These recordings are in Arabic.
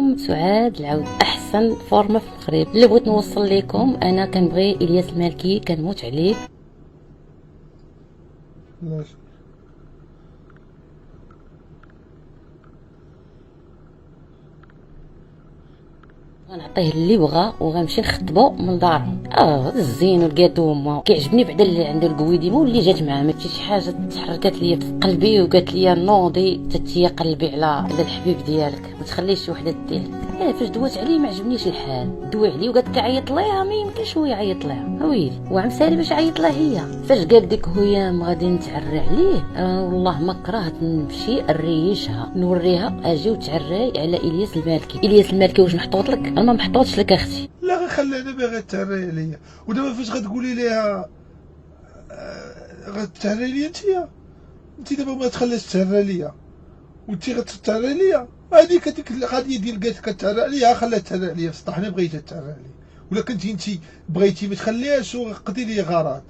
معكم سعاد العود، احسن فورمه في المغرب. اللي بغيت نوصل لكم انا كنبغي الياس المالكي، كنموت عليه. ماشي. غنعطيه اللي بغا وغنمشي نخطبو من دارهم. الزين والكاطو ما كيعجبني بعدا اللي عنده الكويديمو اللي جات معاه، ما شي حاجه تحركات ليا في قلبي وقالت لي نوضي تتيا قلبي على الحبيب ديالك، ما تخليش شي وحده دير. فاش دوات عليه ما عجبنيش الحال، دوي عليه وقالت كيعيط ليها، ما يمكنش هو يعيط ليها ويلي، وعم سالي باش عيط لها هي. فاش قال ديك هيام غادي نتعرى عليه، والله ما كرهت نمشي نريشها نوريها اجي وتعري على الياس المالكي. الياس المالكي واش محطوط لك؟ انا ما محطوطش لك اختي. لا غنخليها دابا غتهري عليا، ودابا فاش غتقولي ليها غتهري ليا انت دابا ما تخليش تهري ليا وانت غتهري ليا. هذيك القضيه ديال قالت كتهري عليا، خليها تهري عليا في السطح. انا بغيتها تهري عليا، ولا كنتي انت بغيتي ما تخليهاش وقضي لي غرض.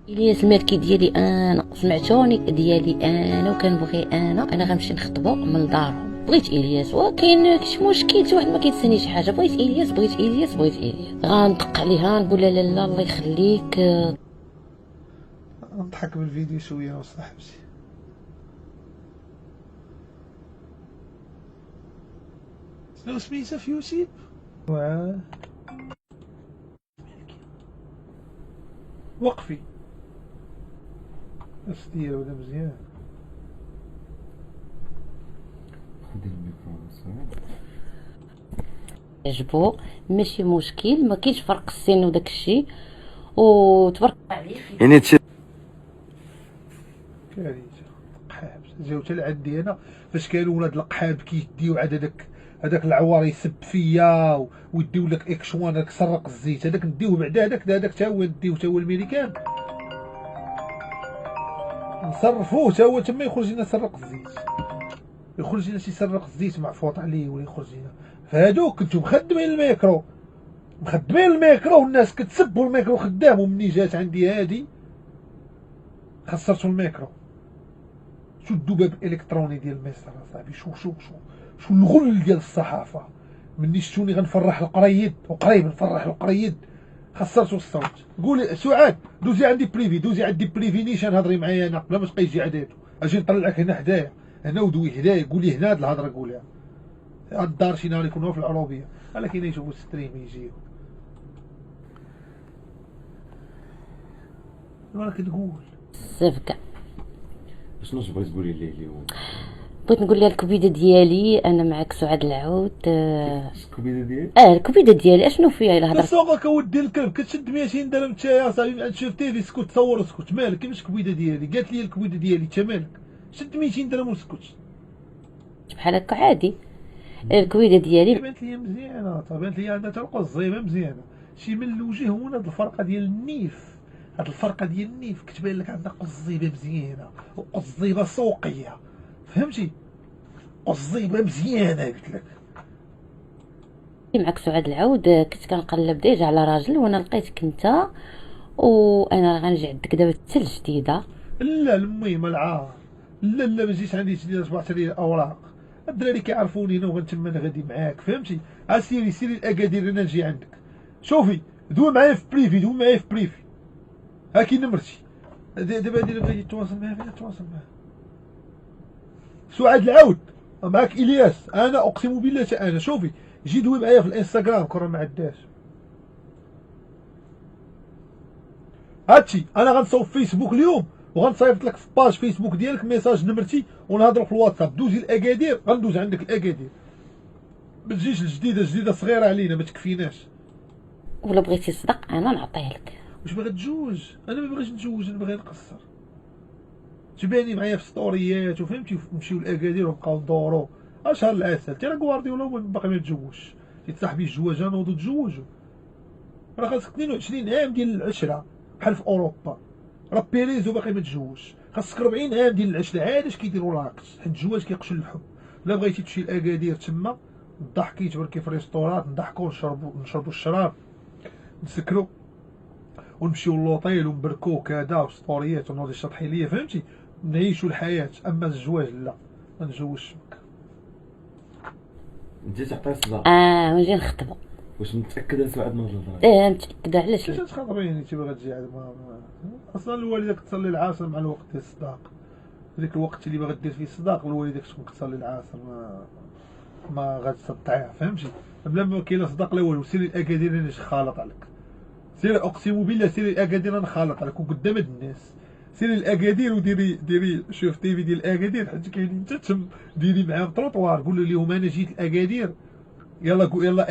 الياس المالكي ديالي انا، سمعتوني ديالي انا وكنبغي انا غنمشي نخطبو من دارهم. بغيت الياس وكاين شي مشكل، شي واحد ما كيتسني شي حاجه. بغيت الياس بغيت الياس بغيت الياس، غندق عليها نقول لا لا الله يخليك. نضحك بالفيديو شويه وصاحبتي. شنو سميتها في يوتيوب؟ وقفي اش دير ولا مزيان. خدي الميكرو. عجبو ماشي مشكل، ما كاينش فرق السن وداك الشيء، وتبارك عليه يعني كارثه. قحاب جاو حتى لعندي انا فاش كانوا ولاد القحاب كيديو عاد هذاك العوار يسب فيا ويديو لك اكشوان، هذاك سرق الزيت هذاك نديوه بعدا، هذاك تا هو نديوه تا هو الميريكان نصرفوه تا هو تما يخرج لنا سرق الزيت، يخرج لنا شي سرق الزيت معفوط عليه ولا يخرج لنا. فهادوك كنتو مخدمين الميكرو والناس كتسب والميكرو خدام، ومني جات عندي هادي خسرتو الميكرو. شو الذباب الالكتروني ديال مصر اصاحبي، شو الغل ديال الصحافه. مني شتوني غنفرح القريد وقريب نفرح القريد خسرتو الصوت. قولي سعاد دوزي عندي بريفي نيشان هضري معايا انا بلا ما تبقاي تجي عداتو، اجي نطلعك هنا حدايا، هنا ودوي حدايا، قولي هنا هاد الهضره قوليها. هاد الدار شي نهار يكونوا في العروبيه، ولكن يشوفوا الستريم يجيو. ولكن نقول السفكه. شنو بغيت تقولي ليه اليوم؟ بغيت نقول لها الكبيده ديالي انا معك سعاد العود. الكبيده ديالك؟ الكبيده ديالي اشنو فيها الا هضرت؟ السوق اودي الكلب كتشد 200 درهم انت يا صاحبي، شفتي لي اسكت تصور اسكت مالك. كيفاش الكبيده ديالي؟ قالت لي الكبيده ديالي انت مالك؟ شد 200 درهم وسكت بحال هكا عادي. الكبيده ديالي بانت لي مزيانه، بانت لي عندها تلقى الزيبه مزيانه. شي من الوجه هنا هاد الفرقه ديال النيف، هاد الفرقه ديال النيف كتبان لك عندها قزيبه مزيانه وقزيبه سوقيه، فهمتي؟ قزيبه مزيانه قلت لك. معك سعاد العود. كنت كنقلب ديجا على راجل وانا لقيتك انت، وانا غنجي عندك دابا حتى الجديده. لا المهم العار، لا ما جيتش عندي تدير 4 الاوراق. الدراري كيعرفوني هنا وغنتما انا غادي معاك، فهمتي؟ سيري الاكادير انا نجي عندك. شوفي دوي معايا في بريفي، ها كاين نمرتي. دابا هادي اللي بغيتي تواصل معايا فين تواصل معايا؟ سعاد العود معاك الياس، انا اقسم بالله انا. شوفي جي دوي معايا في الانستغرام كره ما عداش. هادشي انا غنصوب في فيسبوك اليوم وغنصيفط لك في باج فيسبوك ديالك ميساج نمرتي ونهضروا في الواتساب. دوزي الاكادير غندوز عندك الاكادير، ما تجيش الجديده صغيره علينا ما تكفيناش. ولا بغيتي صدق انا نعطيه لك. واش باغي تجوج؟ انا ما باغيش نتزوج، انا باغي نقصر. تباني معايا في ستوريات وفهمتي، نمشيو لاكادير ونبقاو ندورو اشهر العسل. تي راه كوارديولا باقي ما تزوجش، صاحبي الزواج نوضو تزوجوا. راه خاصك 22 عام ديال العشره بحال في اوروبا. راه بيريز باقي ما تزوجش، خاصك 40 عام ديال العشره. عاد اش كيديروا لاكس، حيت الزواج كيقشل الحب. لا بغيتي تمشي لاكادير تما ضحكي تبركي في ريستورات، نضحكوا نشربوا الشراب، نسكروا ونمشيو لوطيل ونبركو كذا وسطوريات ونوضي شطحي ليا، فهمتي؟ نعيشوا الحياه. اما الزواج لا، ما نتزوجش. انت تعطيه صداق. ونجي نخطبو. واش متاكده سعاد من هاد الهضره؟ متاكده. علاش لا؟ علاش تخاطريني انت باغا تجي عاد اصلا الوالده كتصلي العصر مع الوقت ديال الصداق. ذاك الوقت اللي باغا دير فيه الصداق الوالده كتكون كتصلي العصر ما غاتستطيع، فهمتي؟ بلا ما كاين لا صداق لا والو. سيري الاكادير انا نخالط عليك، سيري اقسم بالله سيري الاكادير نخالط عليك وقدام هاد الناس. سيري الاكادير وديري شوف تيفي ديال الاكادير حيت كاينين انت تم ديري معاهم طروطوار قول لهم انا جيت الاكادير يلا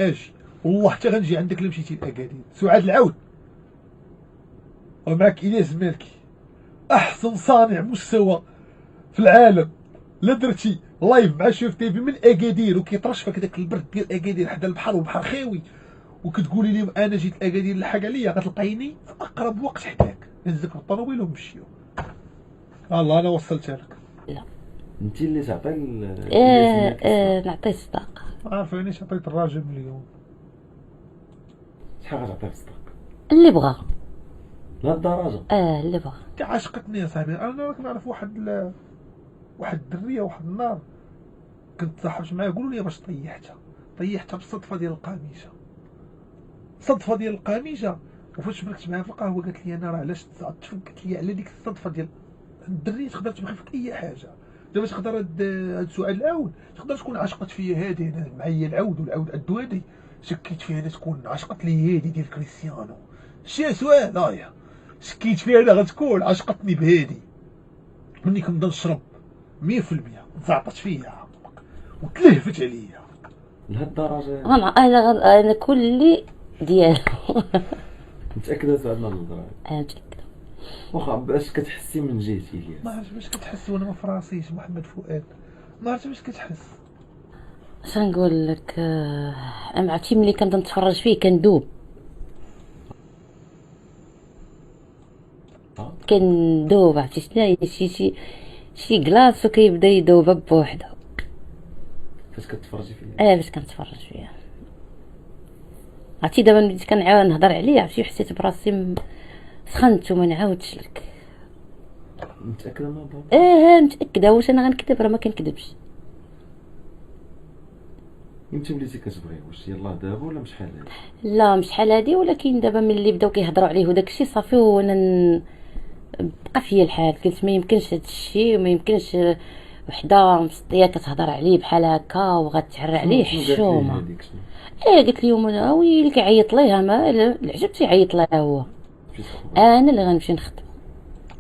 اجي والله حتى غنجي عندك الا مشيتي لاكادير. سعاد العود ومعك الياس المالكي احسن صانع مستوى في العالم. لا درتي لايف مع شوف تيفي من اكادير وكيطرش فيك داك البرد ديال اكادير حدا البحر والبحر خاوي وكتقولي لهم انا جيت اكادير الحق عليا غتلقيني في اقرب وقت حداك نهزك بالطوموبيل ونمشيو. الله انا وصلتها لك. لا انت اللي تعطي نعطيه الصداق. ما عارفينيش عطيت الراجل مليون. شحال غتعطيه في الصداق؟ اللي بغا. لهاد الدرجه؟ اللي بغا. انت عاشقتني يا صاحبي. انا راك نعرف واحد الدريه واحد النهار كنت صاحبت معاه قولوا لي باش طيحتها بالصدفه ديال القميجه. صدفه ديال القميجه. وفاش بركت معاها في القهوه قالت لي انا راه علاش تزعطت قالت لي على ديك الصدفه ديال الدريه تقدر تبغي فيك اي حاجه. دابا تقدر هاد سعاد العود تقدر تكون عشقت فيا هادي انا معايا العود والعود عدو هادي شكيت فيها انا تكون عشقت لي هادي ديال كريستيانو. شي سؤال هايا شكيت فيها انا غتكون عشقتني بهادي. مني كنبدا نشرب 100% تزعطت فيا وتلهفت عليا لهاد الدرجه؟ انا كلي ديالو. متاكده سعاد من هاد الهضره؟ متاكده. واخا باش كتحسي من جهتي الياس؟ ما عرفتش باش كتحس وانا ما فراسيش محمد فؤاد. ما عرفتش باش كتحس. اش نقول لك؟ عرفتي ملي كنبدا نتفرج فيه كندوب. كندوب عرفتي شنو شي كلاص وكيبدا يذوب بوحدو. فاش كتفرجي فيه؟ باش كنتفرج فيها. عرفتي دابا بديت كنعاود نهضر عليه عرفتي حسيت براسي سخنت وما نعاودش لك. متاكده من هذا؟ متاكده. واش انا غنكذب؟ راه ما كنكذبش. امتى وليتي كتبغيه؟ واش يلاه دابا ولا مش شحال هادي؟ لا مش شحال هادي ولكن دابا ملي بداو كيهضروا عليه وداكشي صافي وانا بقى فيا الحال. قلت ما يمكنش هذا الشيء وما يمكنش وحده مسطيه كتهضر عليه بحال هكا وغتعرى عليه حشومه. قلت لهم انا ويلك عيط ليها ما عجبتي عيط لها هو. انا اللي غنمشي نخطب.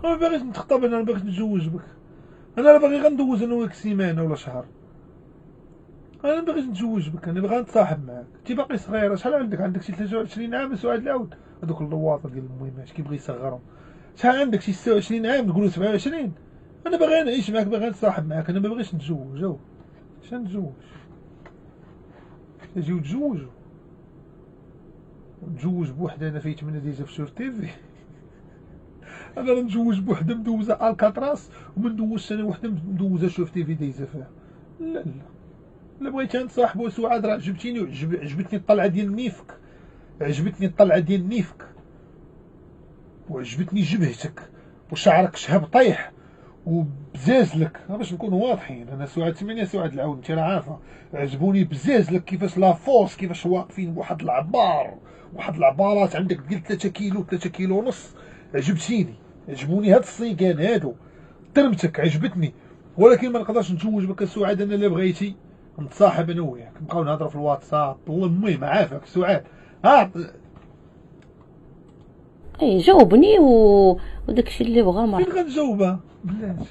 ما باغيش نتخطب انا باغي نتزوج بك. انا باغي غندوز انا وياك سيمانه ولا شهر. انا باغي نتزوج بك. انا باغي نتصاحب معاك. انت باقي صغيره. شحال عندك شي 23 عام سعاد العود. هذوك اللواطه ديال المهمات كيبغي يصغرهم. شحال عندك شي 26 عام نقولوا 27. انا باغي نعيش معاك باغي نتصاحب معاك. انا ما باغيش نتزوج. اش نتزوج؟ نجيو نتزوجوا نتزوج بوحده انا فايت منها ديجا في شور تيفي. انا نتزوج بوحده مدوزه الكاتراس وما ندوزش انا وحده مدوزه شوف تيفي دايزه فيها. لا لا بغيت نصاحبو سعاد راه عجبتيني عجبتني الطلعه ديال نيفك. عجبتني الطلعه ديال نيفك وعجبتني جبهتك وشعرك شهب طيح وبزازلك. باش نكونوا واضحين انا سعاد ثمانية سعاد العود انت راه عارفه. عجبوني بزازلك كيفاش لافورس كيفاش واقفين بواحد العبار واحد العبارات عندك ديال 3 كيلو 3 كيلو ونص. عجبتيني عجبوني هاد الصيقان هادو. ترمتك عجبتني ولكن ما نقدرش نتزوج بك سعاد. انا الا بغيتي نتصاحب انا وياك نبقاو نهضروا في الواتساب. المهم عافاك سعاد. جاوبني وداكشي اللي بغا. ما فين غنجاوبها بلاتي؟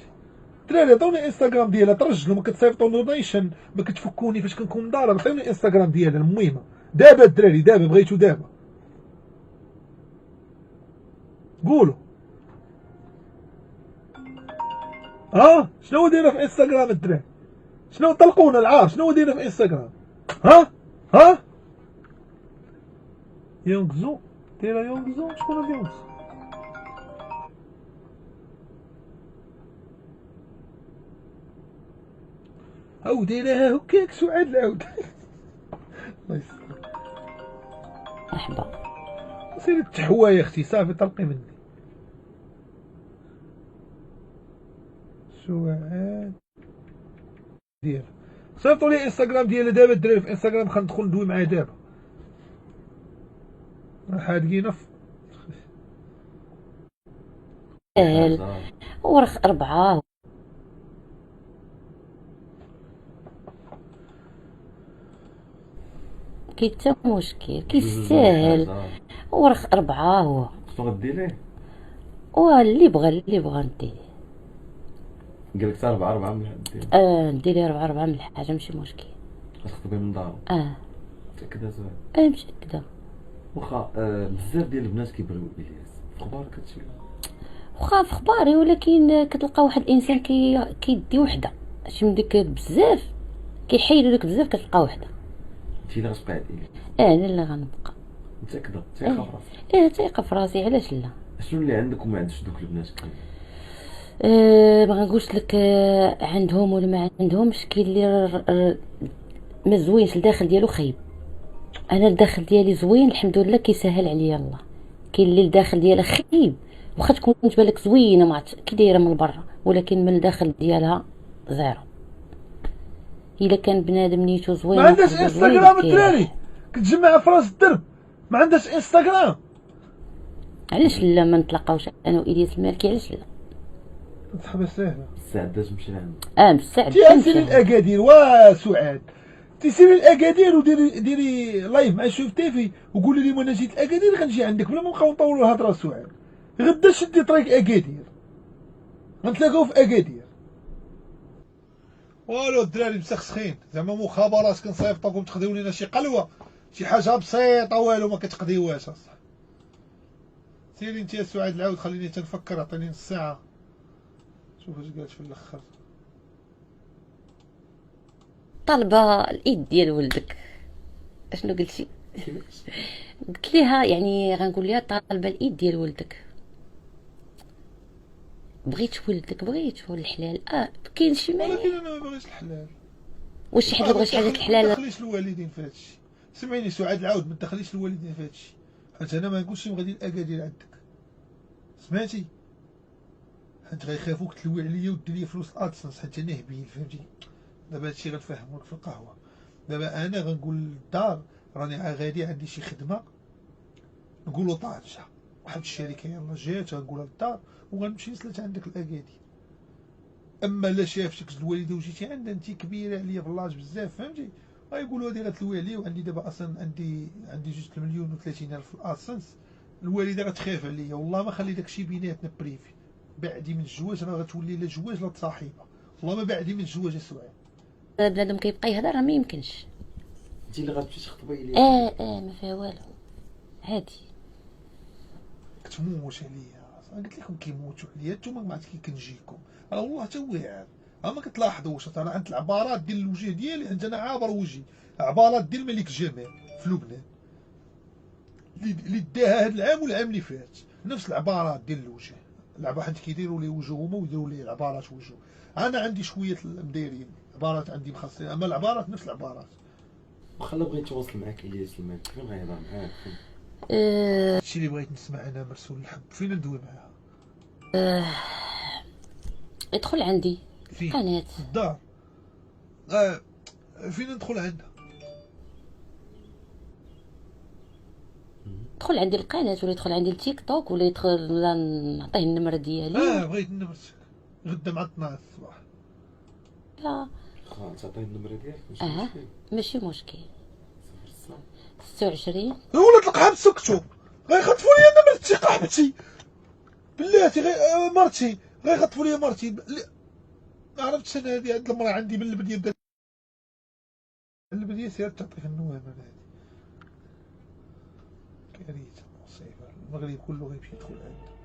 دراري عطوني انستغرام ديالها ترجلوا ما كتصيفطوا دونيشن ما كتفكوني فاش كنكون ضارب. عطوني انستغرام ديالها المهمه دابا الدراري دابا بغيتو دابا قولوا. شنو دايره في انستغرام الدراري؟ شنو طلقونا العار؟ شنو دايره في انستغرام؟ يونغزو دايره يونغزو. شكون هاد يونغزو؟ او دايرها هكاك سعاد العود. الله يسلمك. مرحبا. سيري التحوى يا اختي صافي طلقي مني. سعاد ديال صيفطوا لي انستغرام ديالها دابا الدراري في انستغرام، ندخل ندوي معاه دابا حادقين سهل ورخ 4 كي تا مشكل كيستاهل ورخ 4 هو شنو غدير ليه؟ واللي بغى ندير قال لك 4 من الحد ندير ليه 4 من الحاجه ماشي مشكل. غتخطبي من دارو؟ متأكدة زوين؟ متأكدة. واخا بزاف ديال البنات كيبغيو الياس، في اخبارك هادشي؟ واخا في اخباري، ولكن كتلقى واحد الانسان كيدي وحده، شي من ديك بزاف كيحيلوا لك بزاف كتلقى وحده. انتي اللي غتبقى عادي؟ انا اللي غنبقى. متأكدة؟ ثقة في راسك؟ ثقة في راسي، علاش لا. شنو اللي عندك وما عندش دوك البنات كاين؟ ما غنقولش لك عندهم ولا ما عندهمش. كاين اللي ما زوينش الداخل ديالو خايب، انا الداخل ديالي زوين الحمد لله كيسهل عليا الله. كاين اللي الداخل ديالها خايب، واخا تكون تبان لك زوينه ما كي دايره من برا، ولكن من الداخل ديالها زيرو. الا كان بنادم نيتو زوين ما عندهاش انستغرام الدراري، كتجمع في راس الدرب ما عندهاش انستغرام. علاش لا ما نتلاقاوش انا والياس المالكي؟ علاش لا؟ صاحبه ساهله مستعدة تمشي لعندها؟ مستعد. تيسيري الاكادير وسعاد، تيسيري الاكادير وديري لايف مع شوف تيفي وقولي لي انا جيت الاكادير غنجي عندك بلا ما نبقاو نطولوا الهضره. سعاد غدا شدي طريق اكادير غنتلاقاو في اكادير. والو الدراري مسخسخين زعما مخابرات كنصيفطوكم تقضيو لينا شي قلوه، شي حاجه بسيطه والو ما كتقضيوهاش اصاحبي. سيري انت يا سعاد العاود خليني تنفكر، عطيني نص ساعه شوف اش قالت في الاخر. طالبه الايد ديال ولدك. اشنو قلتي؟ قلت ليها يعني غنقول ليها طالبه الايد ديال ولدك. بغيت ولدك بغيت الحلال. كاين شي مانع، ولكن انا ما بغيتش الحلال. واش شي حد بغى حاجه الحلال؟ ما تدخليش الوالدين في هادشي، سمعيني سعاد العاود ما تدخليش الوالدين في هادشي، حيت انا ما نقولش غادي الاكادير عندك، سمعتي؟ حيت غيخافوك تلوي عليا ودير لي فلوس ادسنس، حيت انا هبيل فهمتي. دابا هادشي غنفهموك في القهوه. دابا انا غنقول للدار راني غادي عندي شي خدمه، نقولوا طاجه واحد الشركه يلاه جات، غنقولها للدار وغنمشي نسلت عندك الاكادير. اما لا شافتك الوالده وجيتي عندها انت كبيره عليا في اللاج بزاف فهمتي، غيقولوا هادي غتلوي عليا، وعندي دابا اصلا عندي 2,030,000 في الاسنس، الوالده غتخاف عليا. والله ما خلي داكشي بيناتنا بريفي، بعدي من الزواج راه غتولي لا جواج لا تصاحبها، والله ما بعدي من الزواج السؤال. بنادم كيبقى يهضر راه ما يمكنش. انت اللي غتمشي تخطبي ليا؟ ما فيها والو، عادي. كتموت عليا، قلت لكم كيموتوا عليا نتوما، ما عرفت كي كنجيكم، راه والله تا واعر. ما كتلاحظوش انا عند العبارات ديال الوجه ديالي، انا عابر وجهي، عبارات ديال الملك جمال في لبنان اللي داها هذا العام والعام اللي فات، نفس العبارات ديال الوجه. العبارات حيت كيديروا لي وجههم ويديروا لي العبارات وجه، انا عندي شويه مدايرين عبارات عندي مخصصين، اما العبارات نفس العبارات. واخا بغيت نتواصل معاك الياس المالكي فين غيهضر معاك؟ هادشي اللي بغيت نسمع انا مرسول الحب، فين ندوي معاها؟ ادخل عندي فين؟ قناه الدار. فين ندخل عندها؟ دخل عندي القناه ولا يدخل عندي التيك توك ولا يدخل ولا نعطيه النمره ديالي. بغيت نمرتك غدا مع 12 الصباح. لا واخا تعطيني النمره ديالك ماشي مشكل. 26 ولاد القحاب سكتوا، غيخطفوا لي نمرتي قحبتي بلاتي، مرتي غيخطفوا لي مرتي ما عرفتش انا هاد المراه عندي من البدايه، البدايه سير تعطي في النوامر هادي كارثه مصيبه، المغرب كله غيمشي يدخل عندها.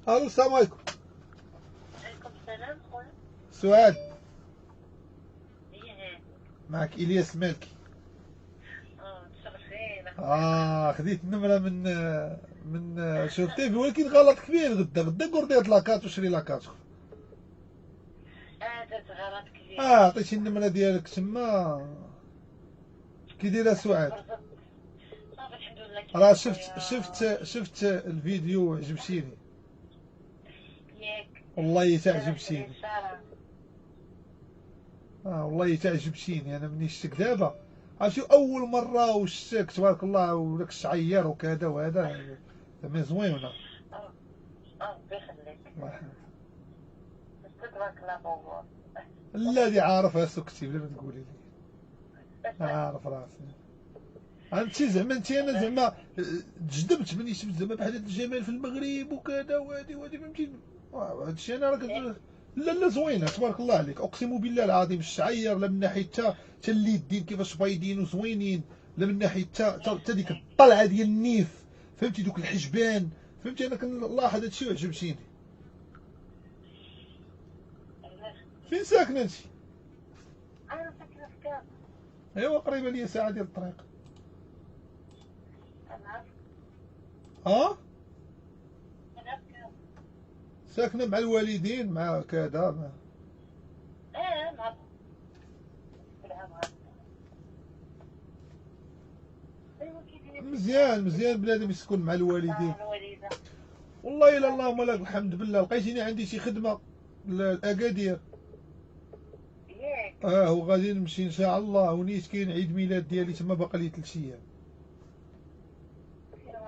الو السلام عليكم. عليكم السلام خويا. سعاد ايه معك الياس المالكي. تشرفينا. خديت النمره من شرطيفي، ولكن غلط كبير. غدا قرديت لاكارت وشري لاكارت. درت غلط كبير. عطيتي النمره ديالك تما. كي دايره سعاد؟ صافي الحمد لله. راه شفت الفيديو عجبتيني. والله تعجبتيني. والله تعجبتيني. انا مني شتك دابا عرفتي اول مره وشتك تبارك الله وداك الشعير وكذا وهذا زعما زوينه. ربي يخليك. الله يحفظك. تبارك الله بابا. الذي عارفها سكتي بلا ما تقولي لي. عارف راسي. انت زعما انا زعما تجذبت ملي شفت زعما بحال هاد الجمال في المغرب وكذا وهادي فهمتي. هادشي انا راك لا زوينه تبارك الله عليك. اقسم بالله العظيم الشعير لا من ناحيه حتى اليدين كيفاش بايدين وزوينين، لا من ناحيه حتى ديك الطلعه ديال النيف فهمتي، دوك الحجبان فهمتي. انا كنلاحظ هادشي وعجبتيني. فين ساكنه انت؟ انا ساكنه في كاب. ايوا قريبه ليا ساعه ديال الطريق. انا ها في كاب. ساكنه مع الوالدين مع كذا مع مزيان بنادم يسكن مع الوالدين. والله الا اللهم لك الحمد بالله لقيتيني عندي شي خدمه لاكادير. ياك وغادي نمشي ان شاء الله، ونيت كاين عيد ميلاد ديالي تما باقي لي 3 ايام.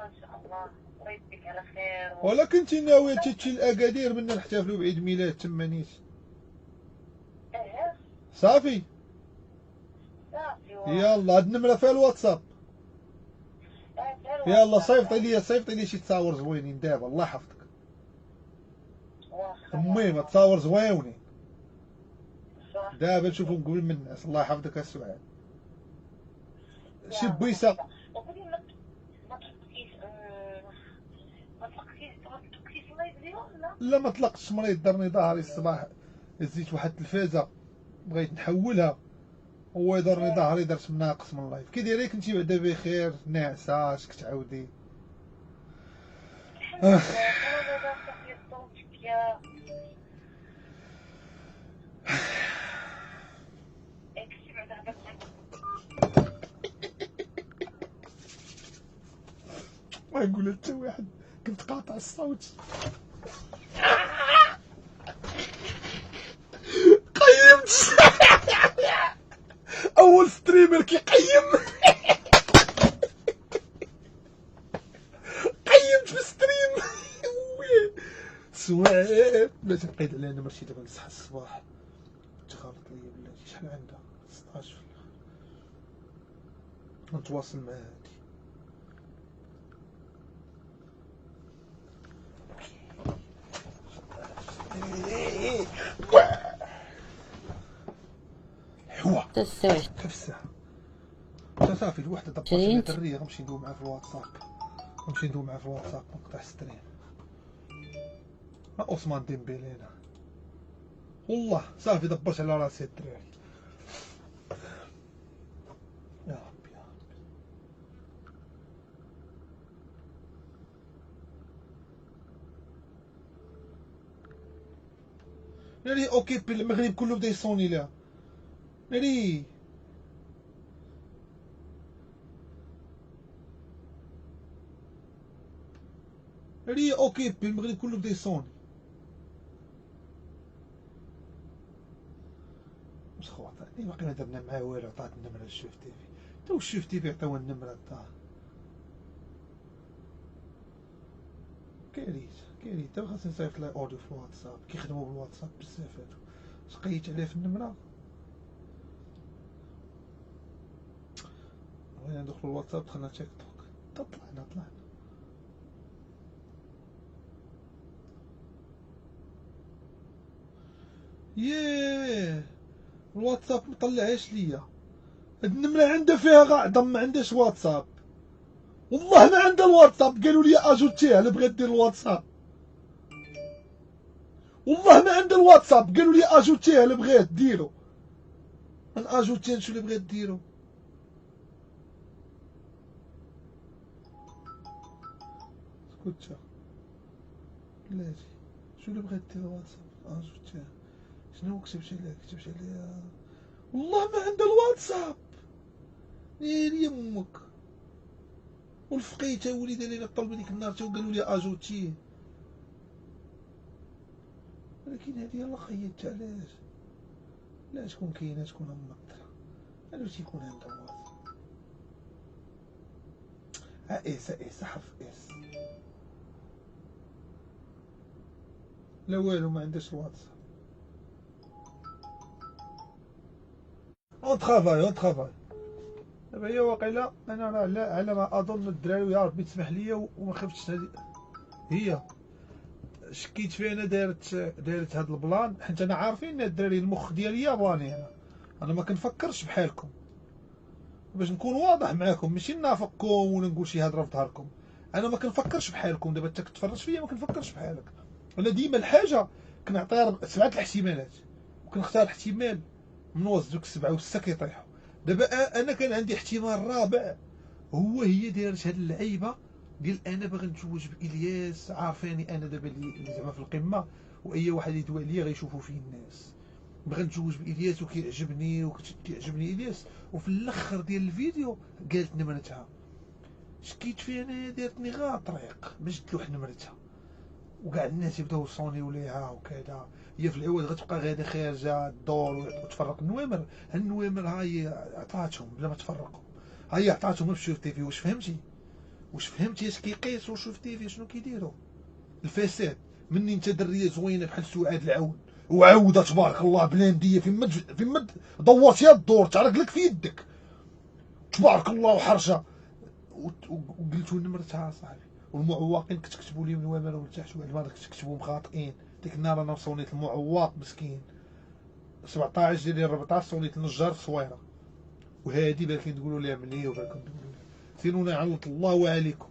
ان شاء الله ويديك على خير. ولا كنتي ناويه تمشي لاكادير بدنا نحتفلوا بعيد ميلاد تما نيت؟ صافي يلا هاد النمره فيها الواتساب. يلا صيفطي لي شي تصاور زوينين دابا الله يحفظك. المهم تصاور زويونين دابا نشوفهم قبل من الناس. الله يحفظك السؤال. شي بويسه لا ما طلقتش مريض درني ظهري الصباح، زيت واحد التلفازه بغيت نحولها هو يضرني ظهري درت ناقص من اللايف. كي دايره كنتي بعدا بخير ناعسه اش كتعاودي؟ ما نقول حتى واحد كنت قاطع الصوت. قيمت اول ستريمر كيقيم. قيمت في ستريم. سواء لا تبقيت على انا ماشي دابا نصحى الصباح تخافت ليا بلاتي. شحال عندها 16 في نتواصل مع هادي. حوا تستوعب كيف الساعة؟ صافي الوحدة دبرت على الدرية غنمشي ندوي معاه في الواتساب. نقطع ستريم. عثمان ديمبيلي هنا والله صافي دبرت على راسي الدراري. يا ربي ناري اوكيبي المغرب كله بدا يصوني لها ناري. اوكيبي المغرب كله بدا يصوني. مش خواتني باقي ما درنا معاه والو. عطات النمرة للشوف تيفي تا الشوف تيفي عطاوها النمرة تا كارثة دابا خاصني نصيفط لها اوديو في الواتساب. كيخدموا بالواتساب بزاف هادو. سقيت عليه في النمرة. بغينا ندخلو الواتساب دخلنا تيك توك طلعنا ياه الواتساب مطلعهاش ليا. هاد النمرة عندها فيها غاعدة ما عندهاش واتساب. والله ما عندها الواتساب. قالوا لي اجوتيه الا بغيت دير الواتساب. والله ما عندها الواتساب. قالوا لي اجوتيه الا بغيت ديرو. من اجوتيه شو اللي بغيت ديرو؟ اسكتشا بلاتي شو اللي بغيت دير الواتساب؟ اجوتيه شنو كتبتي ليها؟ والله ما عندها الواتساب. ناري امك والفقيته وليدها اللي طلبوا ديك النهار تا وقالوا لي اجوتيه. ولكن هادي يلاه خيطت علاش لا تكون كاينه تكون منطره انا تيكون عندها واتس اس حرف اس لا والو ما عندهاش الواتس اون ترافاي دابا هي واقيلا انا راه على ما اظن الدراري يا ربي تسمح لي وما خفتش هذه هي شكيت فيها انا دارت هاد البلان حيت انا عارفين الدراري المخ ديالي ياباني انا ما كنفكرش بحالكم باش نكون واضح معاكم ماشي نافقكم ولا نقول شي هضره في ظهركم انا ما كنفكرش بحالكم دابا انت كتفرج فيا ما كنفكرش بحالك انا ديما الحاجه كنعطيها 7 الاحتمالات وكنختار احتمال من وسط دوك 7 و6 كيطيحوا دابا انا كان عندي احتمال رابع هي دارت هاد اللعيبه ديال انا باغي نتزوج بالياس عارفاني انا دابا اللي زعما في القمه واي واحد يدوي عليا غيشوفوا فيه الناس بغا نتزوج بالياس وكيعجبني الياس وفي الاخر ديال الفيديو قالت نمرتها شكيت فيها انا دارتني غا طريق باش تلوح نمرتها وكاع الناس يبداو يصونيو ليها وكذا هي في العوض غتبقى غادا خارجه الدور وتفرق النوامر النوامر هاي عطاتهم بلا ما تفرقوا هاي عطاتهم مشيو في تيفي واش فهمتي اش كيقيس واش في تيفي شنو كيديروا الفساد مني انت دريه زوينه بحال سعاد العون وعوده تبارك الله بلانديه في مد دورتيها الدور تعرق لك في يدك تبارك الله وحرشه وقلتوا نمرتها صاحبي والمعوقين كتكتبوا لي من وامر ولتحت وعلى ما كتكتبوا مخاطئين ديك النهار انا صونيت المعوق مسكين 17 ديال 14 صونيت النجار في صويره وهادي بالكين تقولوا لها ملي وبالكين تقولوا لها سيروا نعلط الله عليكم